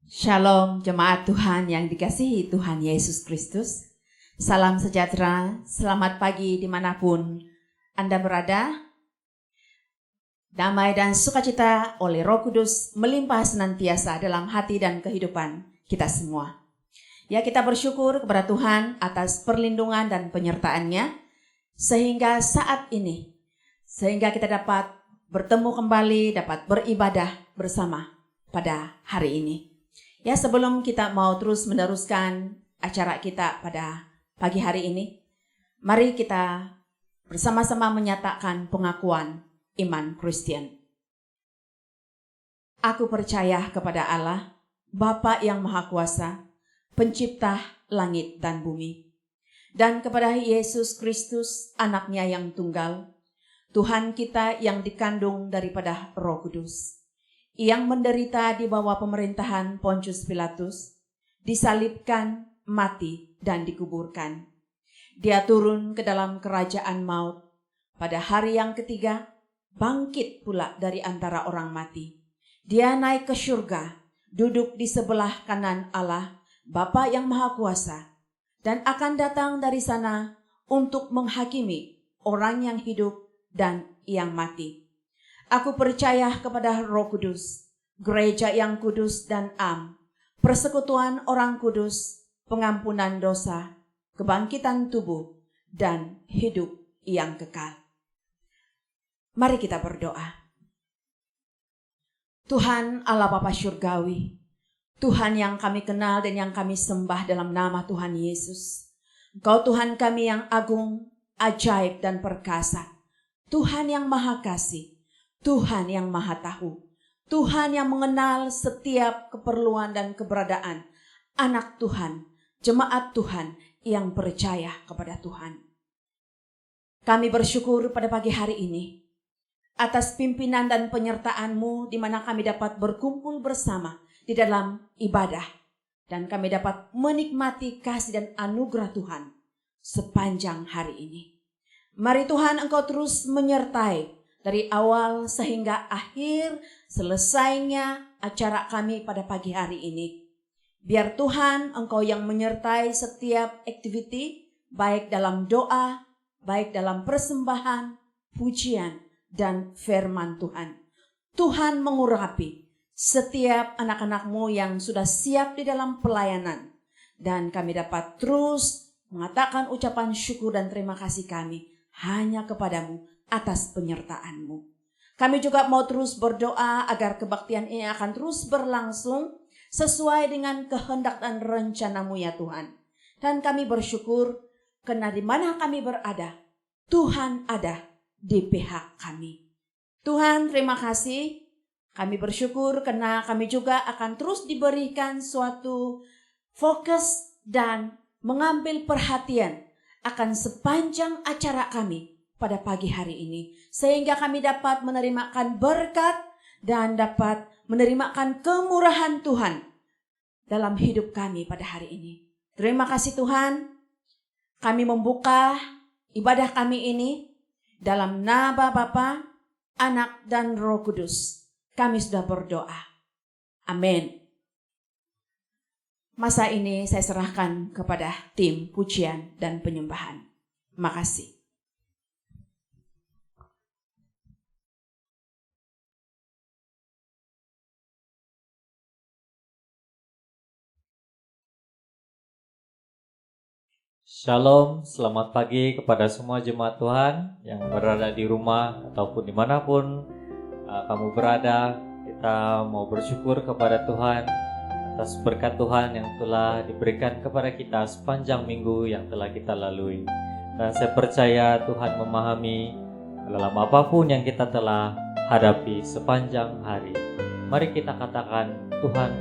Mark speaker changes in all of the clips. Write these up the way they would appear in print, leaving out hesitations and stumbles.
Speaker 1: Shalom jemaat Tuhan yang dikasihi Tuhan Yesus Kristus. Salam sejahtera, selamat pagi dimanapun Anda berada. Damai dan sukacita oleh Roh Kudus melimpah senantiasa dalam hati dan kehidupan kita semua. Ya, kita bersyukur kepada Tuhan atas perlindungan dan penyertaan-Nya sehingga saat ini, sehingga kita dapat bertemu kembali, dapat beribadah bersama pada hari ini. Ya, sebelum kita mau terus meneruskan acara kita pada pagi hari ini, mari kita bersama-sama menyatakan pengakuan iman Kristen. Aku percaya kepada Allah, Bapa yang Maha Kuasa, Pencipta langit dan bumi, dan kepada Yesus Kristus, Anak-Nya yang tunggal, Tuhan kita yang dikandung daripada Roh Kudus, yang menderita di bawah pemerintahan Pontius Pilatus, disalibkan, mati, dan dikuburkan. Dia turun ke dalam kerajaan maut. Pada hari yang ketiga, bangkit pula dari antara orang mati. Dia naik ke surga, duduk di sebelah kanan Allah, Bapa yang Maha Kuasa, dan akan datang dari sana untuk menghakimi orang yang hidup dan yang mati. Aku percaya kepada Roh Kudus, gereja yang kudus dan am, persekutuan orang kudus, pengampunan dosa, kebangkitan tubuh, dan hidup yang kekal. Mari kita berdoa. Tuhan Allah Bapa Surgawi, Tuhan yang kami kenal dan yang kami sembah dalam nama Tuhan Yesus. Engkau Tuhan kami yang agung, ajaib dan perkasa. Tuhan yang maha kasih, Tuhan yang maha tahu, Tuhan yang mengenal setiap keperluan dan keberadaan anak Tuhan, jemaat Tuhan yang percaya kepada Tuhan. Kami bersyukur pada pagi hari ini atas pimpinan dan penyertaan-Mu di mana kami dapat berkumpul bersama di dalam ibadah dan kami dapat menikmati kasih dan anugerah Tuhan sepanjang hari ini. Mari Tuhan Engkau terus menyertai dari awal sehingga akhir selesainya acara kami pada pagi hari ini. Biar Tuhan Engkau yang menyertai setiap aktiviti, baik dalam doa, baik dalam persembahan, pujian, dan firman Tuhan. Tuhan mengurapi setiap anak-anak-Mu yang sudah siap di dalam pelayanan. Dan kami dapat terus mengatakan ucapan syukur dan terima kasih kami hanya kepadamu atas penyertaan-Mu. Kami juga mau terus berdoa agar kebaktian ini akan terus berlangsung sesuai dengan kehendak dan rencana-Mu ya Tuhan. Dan kami bersyukur karena di mana kami berada, Tuhan ada di pihak kami. Tuhan terima kasih. Kami bersyukur karena kami juga akan terus diberikan suatu fokus dan mengambil perhatian akan sepanjang acara kami pada pagi hari ini. Sehingga kami dapat menerimakan berkat dan dapat menerimakan kemurahan Tuhan dalam hidup kami pada hari ini. Terima kasih Tuhan. Kami membuka ibadah kami ini dalam nama Bapa, Anak dan Roh Kudus. Kami sudah berdoa. Amin. Masa ini saya serahkan kepada tim pujian dan penyembahan. Terima kasih.
Speaker 2: Shalom, selamat pagi kepada semua jemaat Tuhan yang berada di rumah ataupun dimanapun kamu berada. Kita mau bersyukur kepada Tuhan atas berkat Tuhan yang telah diberikan kepada kita sepanjang minggu yang telah kita lalui. Dan saya percaya Tuhan memahami dalam apapun yang kita telah hadapi sepanjang hari. Mari kita katakan, Tuhan,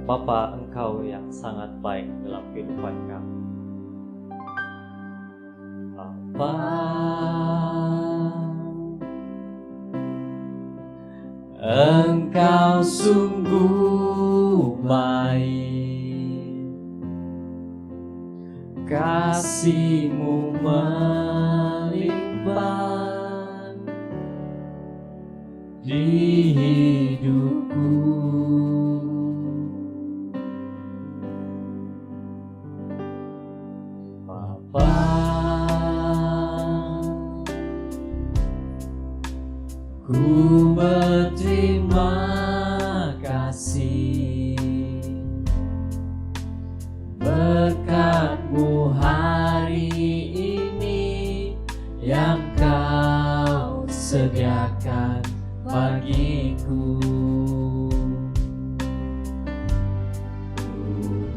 Speaker 2: Bapa, Engkau yang sangat baik dalam kehidupan kami. Bapa, Engkau sungguh baik, kasih-Mu melimpah di hidupku. Ku berterima kasih berkat-Mu hari ini yang Kau sediakan bagiku.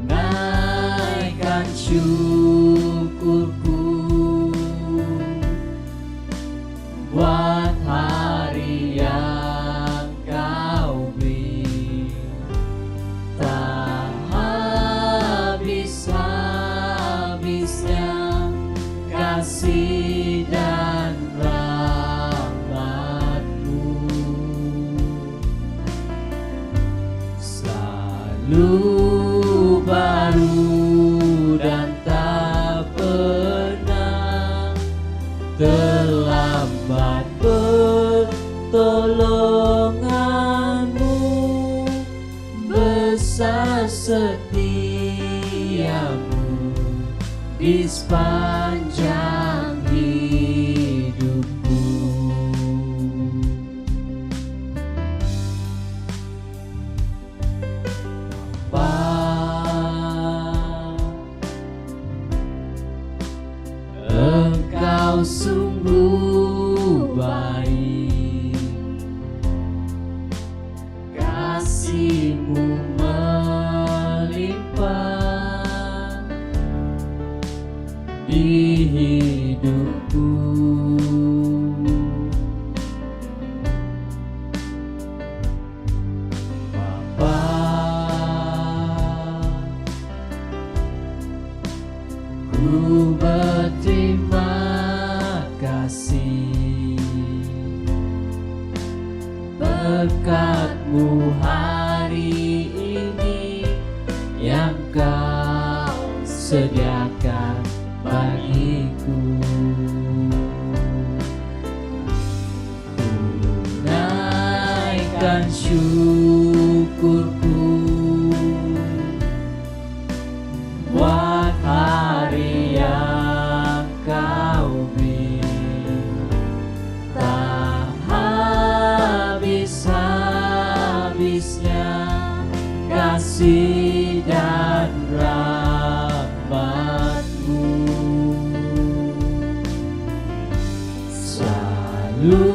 Speaker 2: Naikkan syukurku buat hari yang Kau beri. Tak habis-habisnya kasih dan rahmat-Mu, selalu baru dan tak pernah terlambat pertolongan-Mu, besar setia-Mu di sepanjang hidupku. Engkau sungguh baik, kasih-Mu melimpah di hidupku. Bapa, ku berterima kasih berkat-Mu hari ini yang Kau sediakan bagiku. Ku naikkan syukurku buat hari yang Kau beri. Tak habis-habisnya kasih dan rahmat-Mu, selalu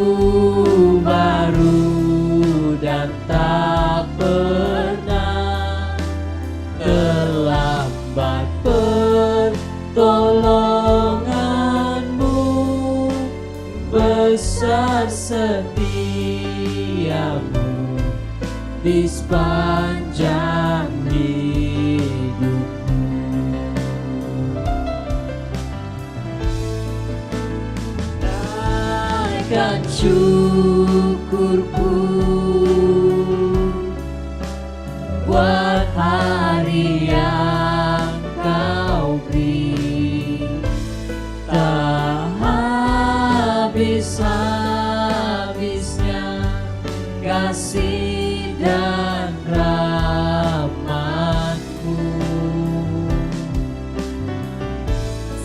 Speaker 2: baru dan tak pernah terlambat pertolongan-Mu, besar setia-Mu di sepanjang hidupku. Naikkan syukurku buat hari yang Kau beri. Tak habis-habisnya kasih dan rahmat-Mu,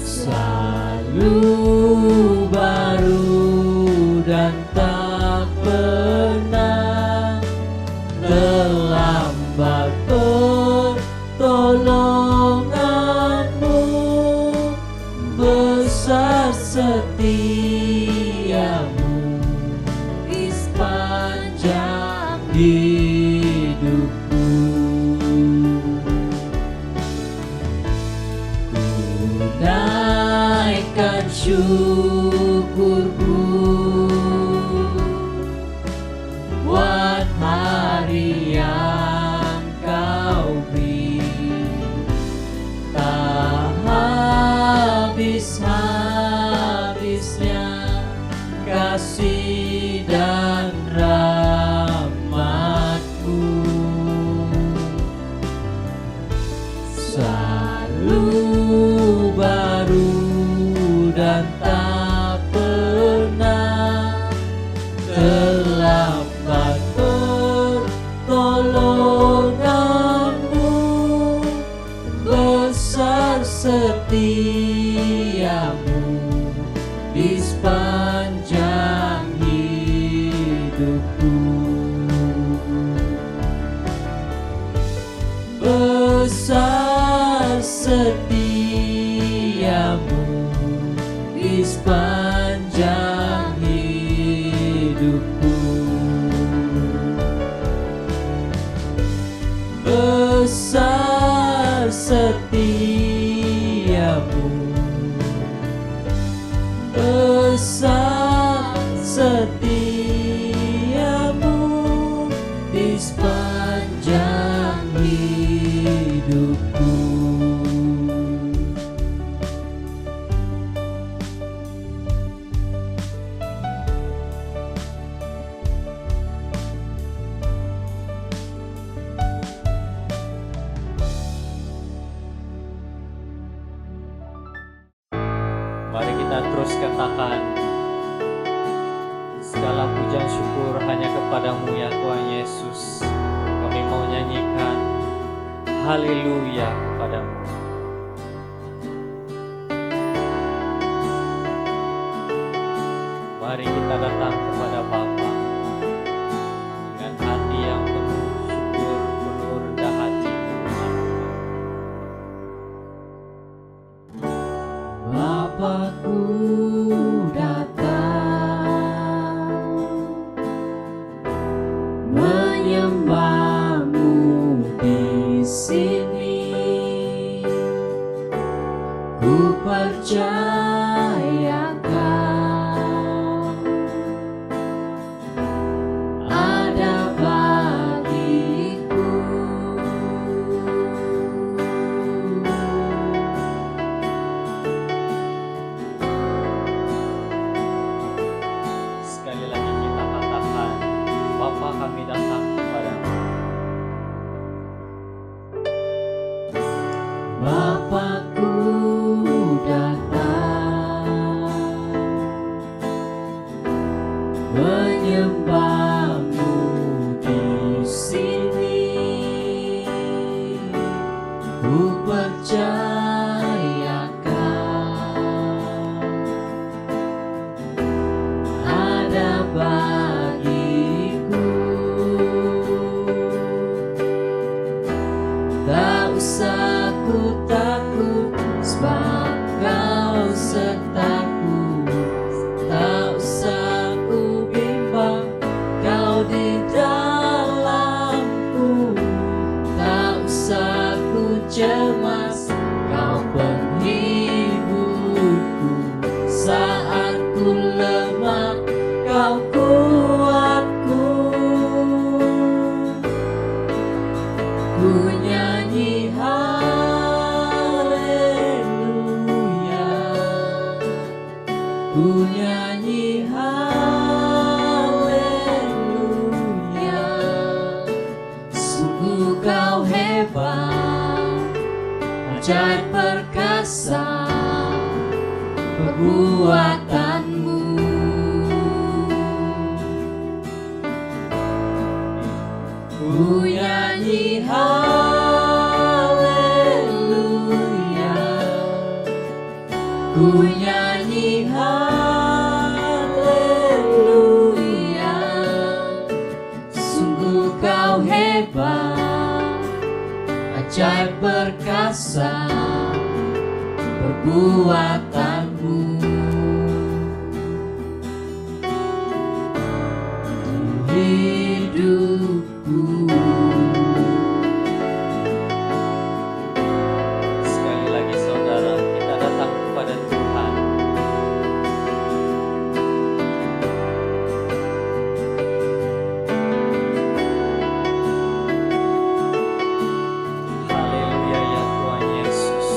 Speaker 2: selalu baru dan tak pernah terlambat pertolongan-Mu, besar setia-Mu di sepanjang hidupku. Ku naikkan syukurku buat hari yang Kau beri. Tak habis-habisnya kasih dan rahmat-Mu,
Speaker 3: hidupku. Besar setiamu di sepanjang hidupku. Besar setiamu, besar setiamu di sepanjang hidupku.
Speaker 2: Mari kita terus katakan, segala pujian syukur hanya kepadamu ya Tuhan Yesus. Kami mau nyanyikan haleluya kepadamu. Mari kita datang kepada Bapa dengan hati yang penuh syukur, penuh rendah hati memuji Tuhan.
Speaker 3: Bapakku datang menyembahmu di sini. Ku percaya Kau ada bagiku.
Speaker 2: Sekali lagi kita katakan, Bapa kami datang kepadamu.
Speaker 3: Bapakku datang menyembahmu di sini. Ku percaya Kau ada bagiku. Tak usah ku takut, sebab Kau sertaku. Tak usah ku bimbang, Kau di dalamku. Tak usah ku cemas, Kau penghiburku. Saat ku lemah, Kau kuatku. Ku nyanyi haleluya, ku nyanyi haleluya. Sungguh Kau hebat, ajaib perkasa perbuatanmu. Ku nyanyi haleluya, ku nyanyi haleluya. Sungguh Kau hebat, ajaib perkasa perbuatanmu. Hidupku.
Speaker 2: Sekali lagi saudara, kita datang kepada Tuhan. Haleluya ya Tuhan Yesus.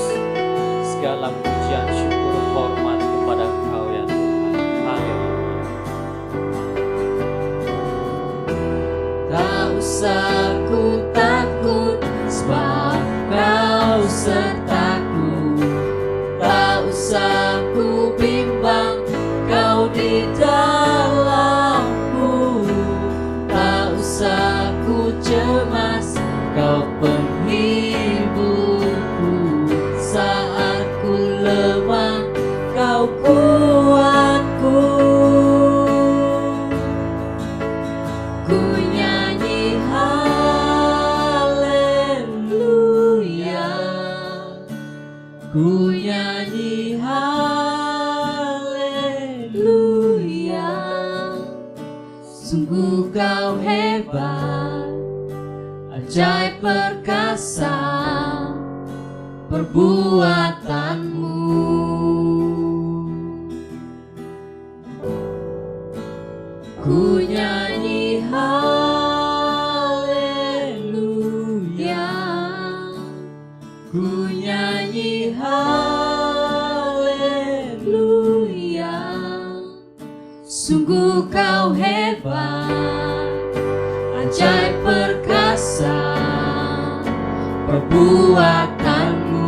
Speaker 2: Segala pujian syukur hormat kepada Engkau ya Tuhan. Haleluya.
Speaker 3: Tak usah ku takut, sebab Kau sertaku. Tak usah ku bimbang, Kau di dalamku. Tak usah ku cemas, Kau penghiburku. Saat ku lemah, Kau kuatku. sungguh kau hebat, ajaib perkasa perbuatanmu. Ku nyanyi haleluya, ku nyanyi haleluya. Sungguh kau hebat, ajaib perkasa perbuatanmu.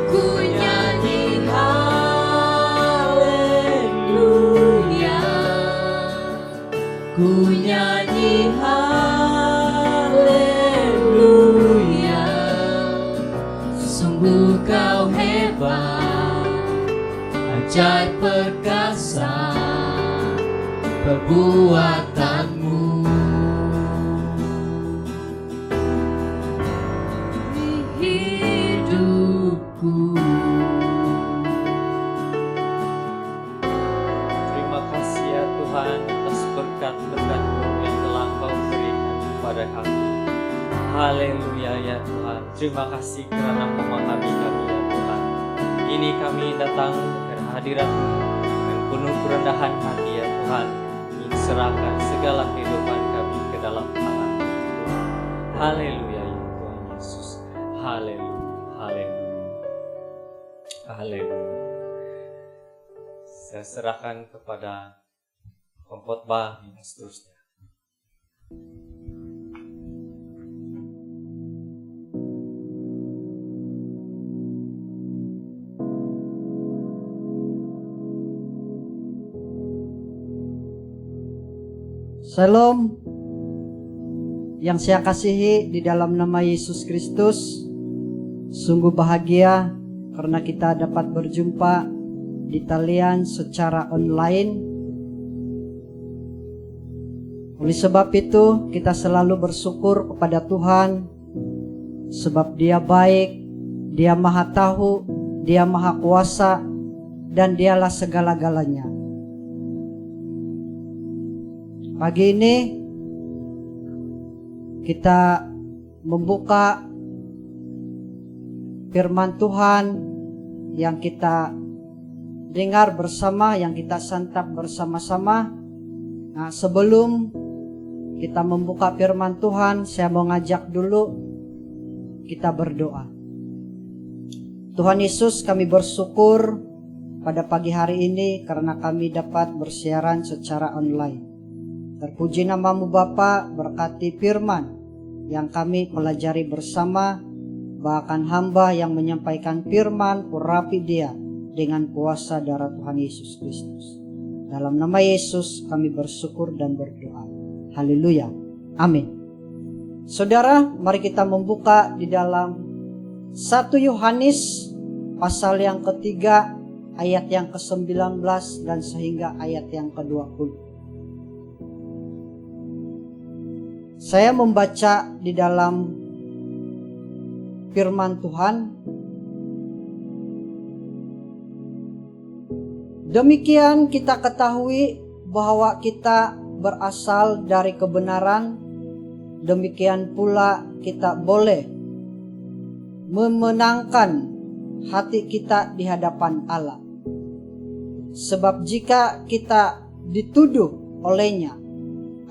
Speaker 3: Ku nyanyi haleluya, ku nyanyi haleluya. Sungguh kau hebat, ajaib perkasa perbuatanmu. Di hidupku.
Speaker 2: Terima kasih ya Tuhan atas berkat-berkat-Mu yang telah Kau berikan kepada kami. Haleluya ya Tuhan. Terima kasih karena memahami kami ya Tuhan. Ini kami datang ke hadirat-Mu dengan penuh kerendahan hati ya Tuhan. Ingin serahkan segala kehidupan kami ke dalam tangan-Mu Tuhan. Haleluya ya Tuhan Yesus. Haleluya. Haleluya. Haleluya. Saya serahkan kepada pengkhotbah yang seterusnya.
Speaker 4: Shalom yang saya kasihi di dalam nama Yesus Kristus. Sungguh bahagia karena kita dapat berjumpa di talian secara online. Oleh sebab itu kita selalu bersyukur kepada Tuhan, sebab Dia baik, Dia maha tahu, Dia maha kuasa, dan Dialah segala-galanya. Pagi ini kita membuka firman Tuhan yang kita dengar bersama, yang kita santap bersama-sama. Nah, sebelum kita membuka firman Tuhan, saya mau ngajak dulu kita berdoa. Tuhan Yesus, kami bersyukur pada pagi hari ini karena kami dapat bersiaran secara online. Terpuji nama-Mu Bapa, berkati firman yang kami pelajari bersama, bahkan hamba yang menyampaikan firman, urapi dia dengan kuasa darah Tuhan Yesus Kristus. Dalam nama Yesus kami bersyukur dan berdoa. Haleluya. Amin. Saudara, mari kita membuka di dalam 1 Yohanes pasal yang ketiga, ayat yang ke-19 dan sehingga ayat yang ke-20. Saya membaca di dalam firman Tuhan. Demikian kita ketahui bahwa kita berasal dari kebenaran, demikian pula kita boleh memenangkan hati kita di hadapan Allah. Sebab jika kita dituduh olehnya,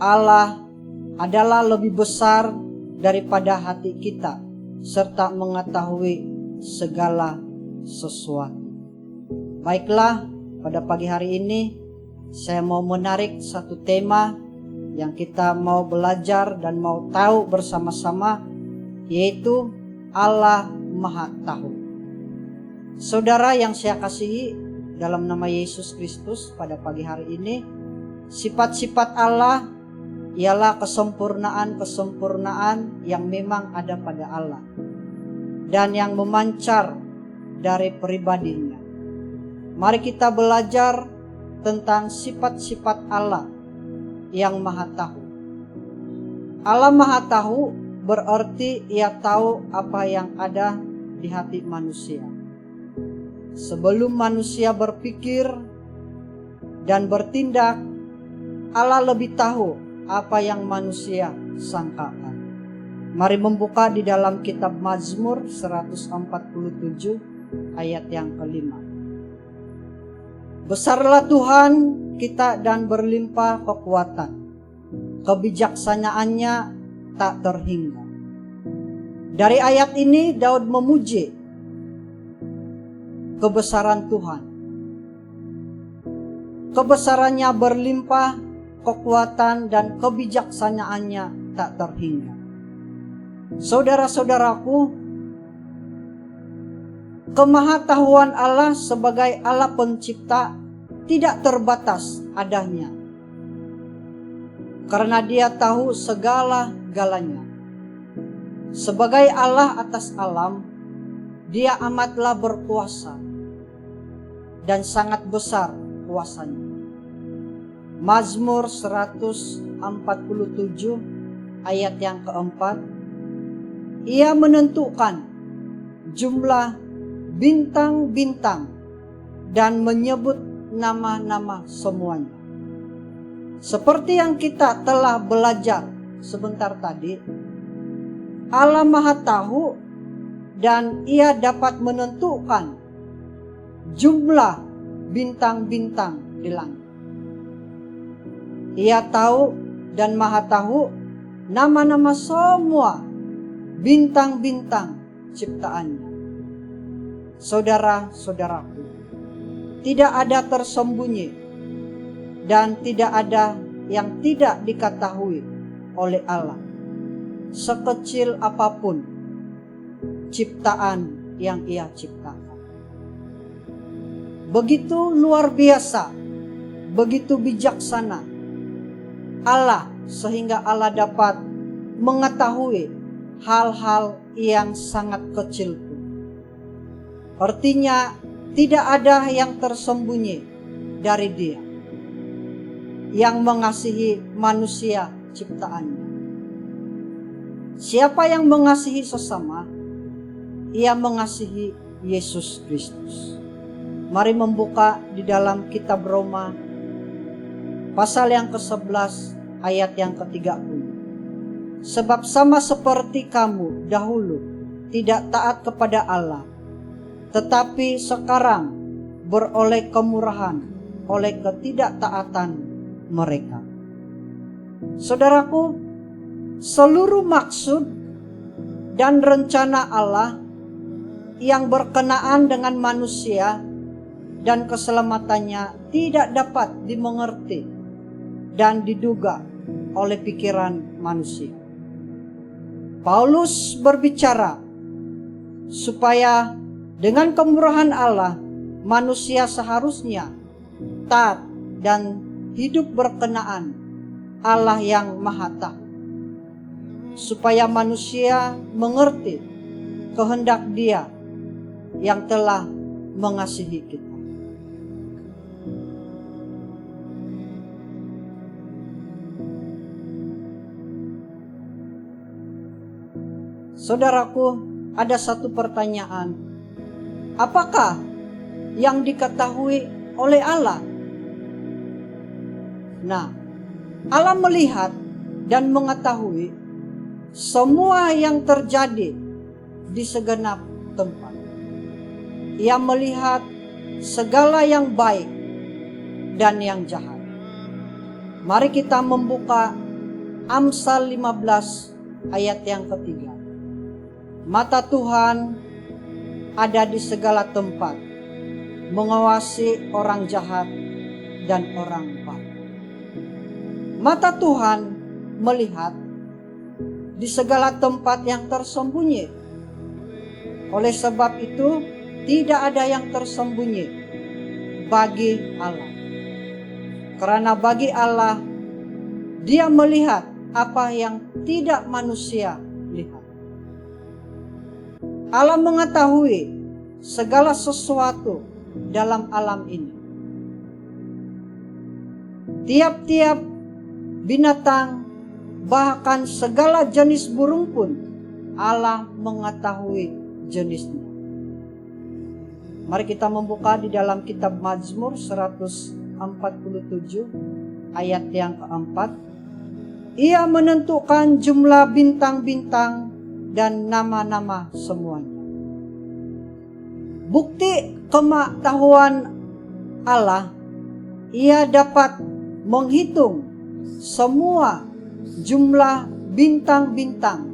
Speaker 4: Allah adalah lebih besar daripada hati kita, serta mengetahui segala sesuatu. Baiklah, pada pagi hari ini saya mau menarik satu tema yang kita mau belajar dan mau tahu bersama-sama, yaitu Allah Maha Tahu. Saudara yang saya kasihi dalam nama Yesus Kristus, pada pagi hari ini sifat-sifat Allah ialah kesempurnaan yang memang ada pada Allah dan yang memancar dari pribadinya. Mari kita belajar tentang sifat-sifat Allah yang Maha Tahu. Allah Maha Tahu berarti Ia tahu apa yang ada di hati manusia. sebelum manusia berpikir dan bertindak, Allah lebih tahu apa yang manusia sangkakan. Mari membuka di dalam kitab Mazmur 147 ayat yang kelima. Besarlah Tuhan kita dan berlimpah kekuatan, kebijaksanaannya tak terhingga. Dari ayat ini Daud memuji kebesaran Tuhan. Kebesarannya berlimpah, kekuatan dan kebijaksanaannya tak terhingga. Saudara-saudaraku, kemahatauan Allah sebagai Allah pencipta tidak terbatas adanya, karena Dia tahu segala-galanya. Sebagai Allah atas alam, Dia amatlah berkuasa dan sangat besar kuasanya. Mazmur 147 ayat yang keempat, Ia menentukan jumlah bintang-bintang dan menyebut nama-nama semuanya. Seperti yang kita telah belajar sebentar tadi, Allah Maha Tahu dan Ia dapat menentukan jumlah bintang-bintang di langit. Ia tahu dan Maha Tahu nama-nama semua bintang-bintang ciptaannya. Saudara-saudaraku, tidak ada tersembunyi dan tidak ada yang tidak diketahui oleh Allah, sekecil apapun ciptaan yang Ia ciptakan. Begitu luar biasa, begitu bijaksana Allah, sehingga Allah dapat mengetahui hal-hal yang sangat kecil pun. Artinya tidak ada yang tersembunyi dari Dia yang mengasihi manusia ciptaannya. Siapa yang mengasihi sesama, ia mengasihi Yesus Kristus. Mari membuka di dalam kitab Roma pasal yang ke-11 ayat yang ke-30. Sebab sama seperti kamu dahulu tidak taat kepada Allah, tetapi sekarang beroleh kemurahan oleh ketidaktaatan mereka. Saudaraku, seluruh maksud dan rencana Allah yang berkenaan dengan manusia dan keselamatannya tidak dapat dimengerti dan diduga oleh pikiran manusia. Paulus berbicara supaya dengan kemurahan Allah, manusia seharusnya taat dan hidup berkenaan Allah yang Maha Tahu, supaya manusia mengerti kehendak Dia yang telah mengasihi kita. Saudaraku, ada satu pertanyaan. Apakah yang diketahui oleh Allah? Nah, Allah melihat dan mengetahui semua yang terjadi di segenap tempat. Ia melihat segala yang baik dan yang jahat. Mari kita membuka Amsal 15 ayat yang ketiga. Mata Tuhan ada di segala tempat, mengawasi orang jahat dan orang baik. Mata Tuhan melihat di segala tempat yang tersembunyi. Oleh sebab itu, tidak ada yang tersembunyi bagi Allah. Karena bagi Allah, Dia melihat apa yang tidak manusia lihat. Allah mengetahui segala sesuatu dalam alam ini. Tiap-tiap binatang, bahkan segala jenis burung pun Allah mengetahui jenisnya. Mari kita membuka di dalam kitab Mazmur 147 ayat yang keempat. Ia menentukan jumlah bintang-bintang dan nama-nama semuanya. Bukti kemaktauan Allah, Ia dapat menghitung semua jumlah bintang-bintang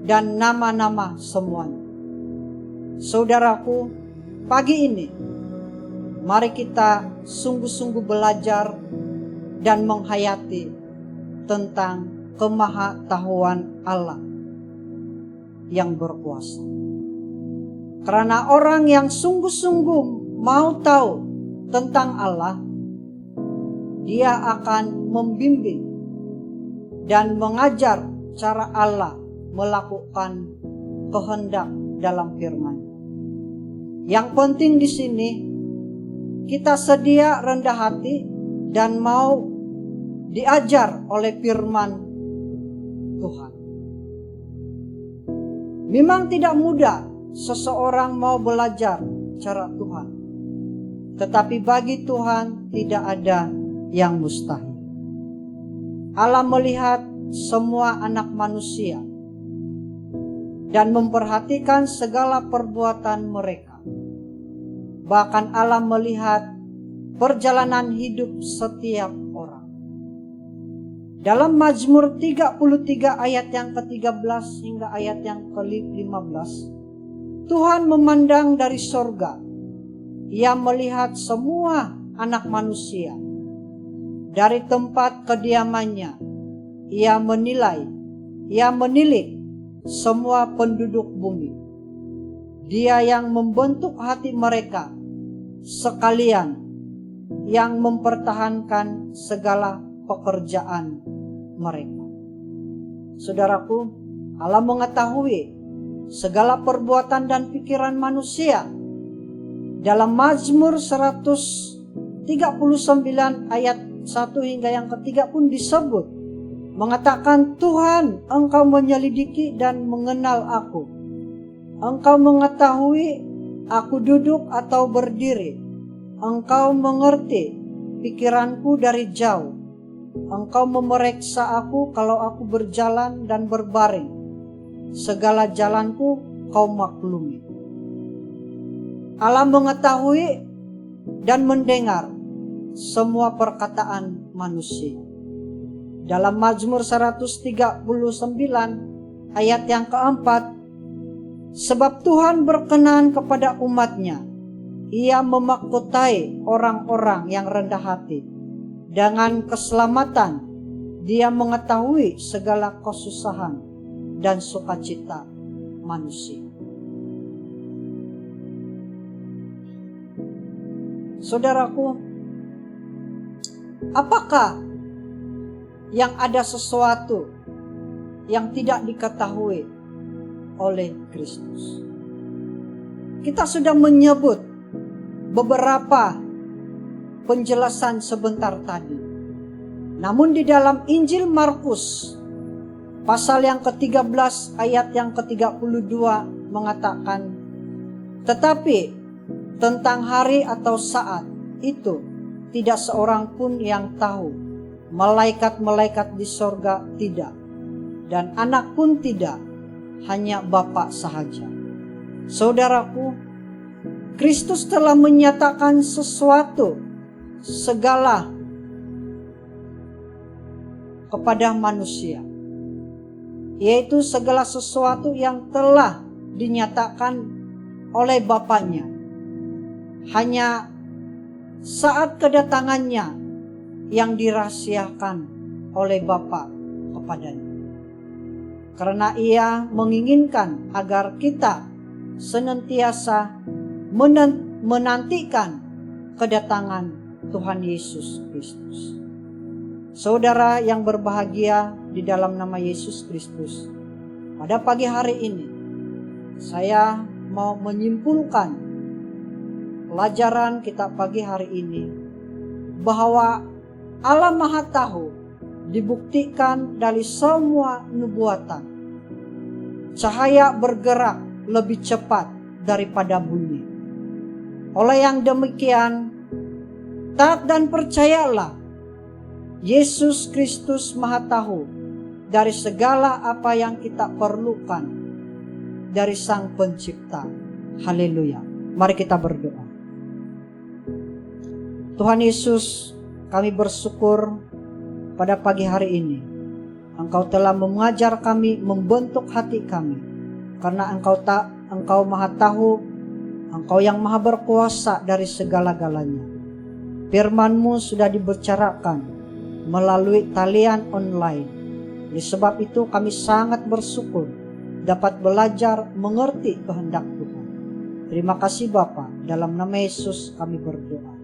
Speaker 4: dan nama-nama semuanya. Saudaraku, pagi ini mari kita sungguh-sungguh belajar dan menghayati tentang kemahatauan Allah yang berkuasa. Karena orang yang sungguh-sungguh mau tahu tentang Allah, dia akan membimbing dan mengajar cara Allah melakukan kehendak dalam firman. Yang penting di sini, kita sedia rendah hati dan mau diajar oleh firman Tuhan. Memang tidak mudah seseorang mau belajar cara Tuhan, tetapi bagi Tuhan tidak ada yang mustahil. Allah melihat semua anak manusia dan memperhatikan segala perbuatan mereka. Bahkan Allah melihat perjalanan hidup setiap orang. Dalam Mazmur 33 ayat yang ke-13 hingga ayat yang ke-15, Tuhan memandang dari sorga. Ia melihat semua anak manusia. Dari tempat kediamannya, Ia menilik semua penduduk bumi. Dia yang membentuk hati mereka, sekalian yang mempertahankan segala pekerjaan mereka. Saudaraku, Allah mengetahui segala perbuatan dan pikiran manusia. Dalam Mazmur 139 ayat 1 hingga yang ketiga pun disebut, mengatakan, Tuhan, Engkau menyelidiki dan mengenal aku. Engkau mengetahui aku duduk atau berdiri. Engkau mengerti pikiranku dari jauh. Engkau memeriksa aku kalau aku berjalan dan berbaring. Segala jalanku Kau maklumi. Allah mengetahui dan mendengar semua perkataan manusia. Dalam Mazmur 139 ayat yang keempat, sebab Tuhan berkenan kepada umat-Nya. Ia memahkotai orang-orang yang rendah hati. Dengan keselamatan, Dia mengetahui segala kesusahan dan sukacita manusia. Saudaraku, apakah yang ada sesuatu yang tidak diketahui oleh Kristus? Kita sudah menyebut beberapa penjelasan sebentar tadi. Namun di dalam Injil Markus pasal yang ke-13 ayat yang ke-32 mengatakan, tetapi tentang hari atau saat itu tidak seorang pun yang tahu, malaikat-malaikat di sorga tidak, dan anak pun tidak, hanya Bapa sahaja. Saudaraku, Kristus telah menyatakan segala kepada manusia, yaitu segala sesuatu yang telah dinyatakan oleh Bapanya. Hanya saat kedatangannya yang dirahasiakan oleh Bapa kepadanya. Karena Ia menginginkan agar kita senantiasa menantikan kedatangan Tuhan Yesus Kristus. Saudara yang berbahagia di dalam nama Yesus Kristus, pada pagi hari ini saya mau menyimpulkan pelajaran kita pagi hari ini bahwa Allah Maha Tahu dibuktikan dari semua nubuatan. Cahaya bergerak lebih cepat daripada bunyi. Oleh yang demikian, taat dan percayalah, Yesus Kristus Maha Tahu dari segala apa yang kita perlukan dari Sang Pencipta. Haleluya. Mari kita berdoa. Tuhan Yesus, kami bersyukur pada pagi hari ini. Engkau telah mengajar kami, membentuk hati kami. Karena Engkau Maha Tahu, Engkau yang Maha Berkuasa dari segala-galanya. Firman-Mu sudah dibicarakan melalui talian online. Oleh sebab itu kami sangat bersyukur dapat belajar mengerti kehendak Tuhan. Terima kasih Bapa, dalam nama Yesus kami berdoa.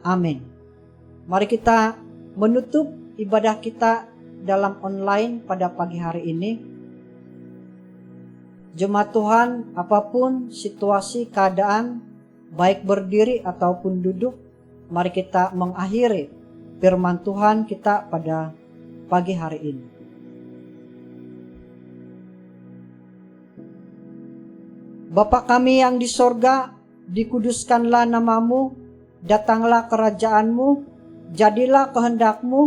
Speaker 4: Amin. Mari kita menutup ibadah kita dalam online pada pagi hari ini. Jemaat Tuhan, apapun situasi keadaan, baik berdiri ataupun duduk, mari kita mengakhiri firman Tuhan kita pada pagi hari ini. Bapa kami yang di sorga, dikuduskanlah namamu, datanglah kerajaan-Mu, jadilah kehendak-Mu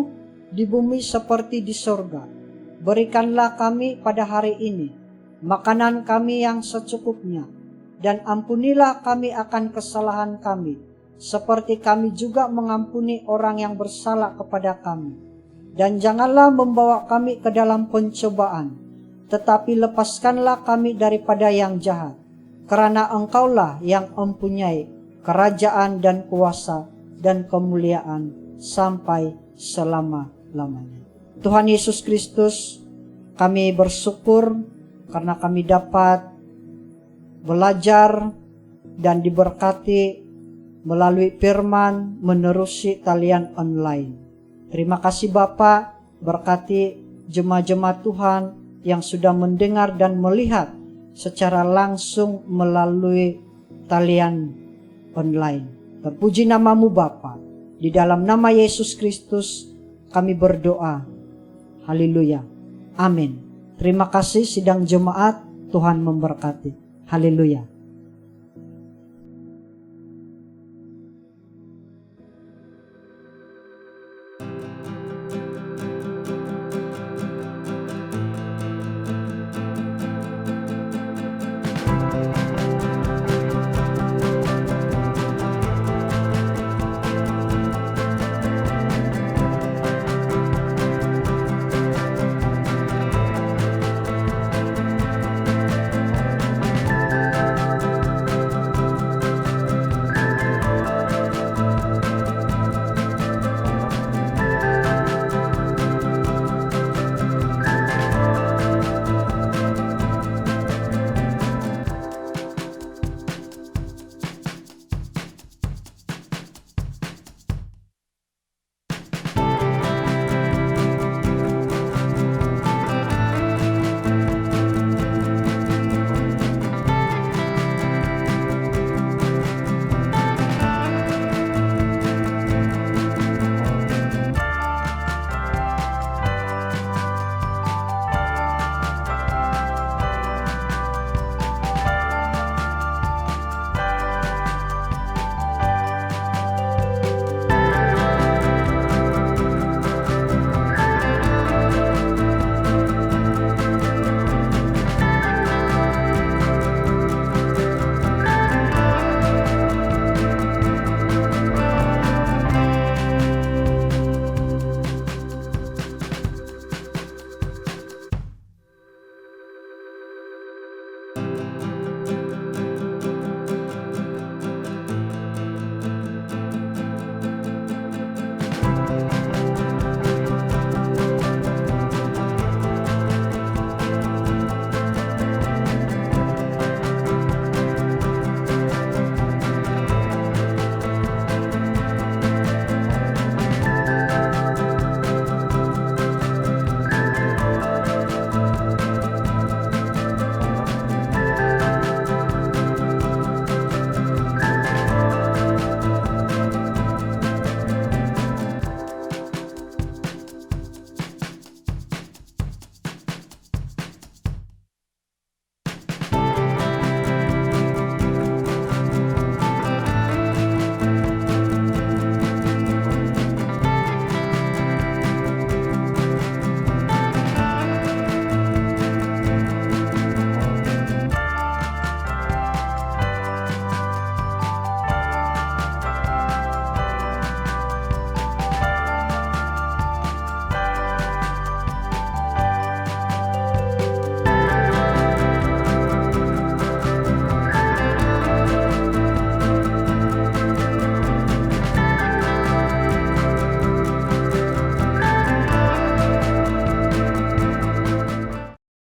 Speaker 4: di bumi seperti di sorga. Berikanlah kami pada hari ini makanan kami yang secukupnya, dan ampunilah kami akan kesalahan kami, seperti kami juga mengampuni orang yang bersalah kepada kami. Dan janganlah membawa kami ke dalam pencobaan, tetapi lepaskanlah kami daripada yang jahat. Karena Engkaulah yang mempunyai kerajaan dan kuasa dan kemuliaan sampai selama-lamanya. Tuhan Yesus Kristus, kami bersyukur karena kami dapat belajar dan diberkati melalui firman menerusi talian online. Terima kasih Bapa, berkati jemaat-jemaat Tuhan yang sudah mendengar dan melihat secara langsung melalui talian online. Terpuji namamu Bapa. Di dalam nama Yesus Kristus kami berdoa. Haleluya. Amin. Terima kasih sidang jemaat, Tuhan memberkati. Haleluya.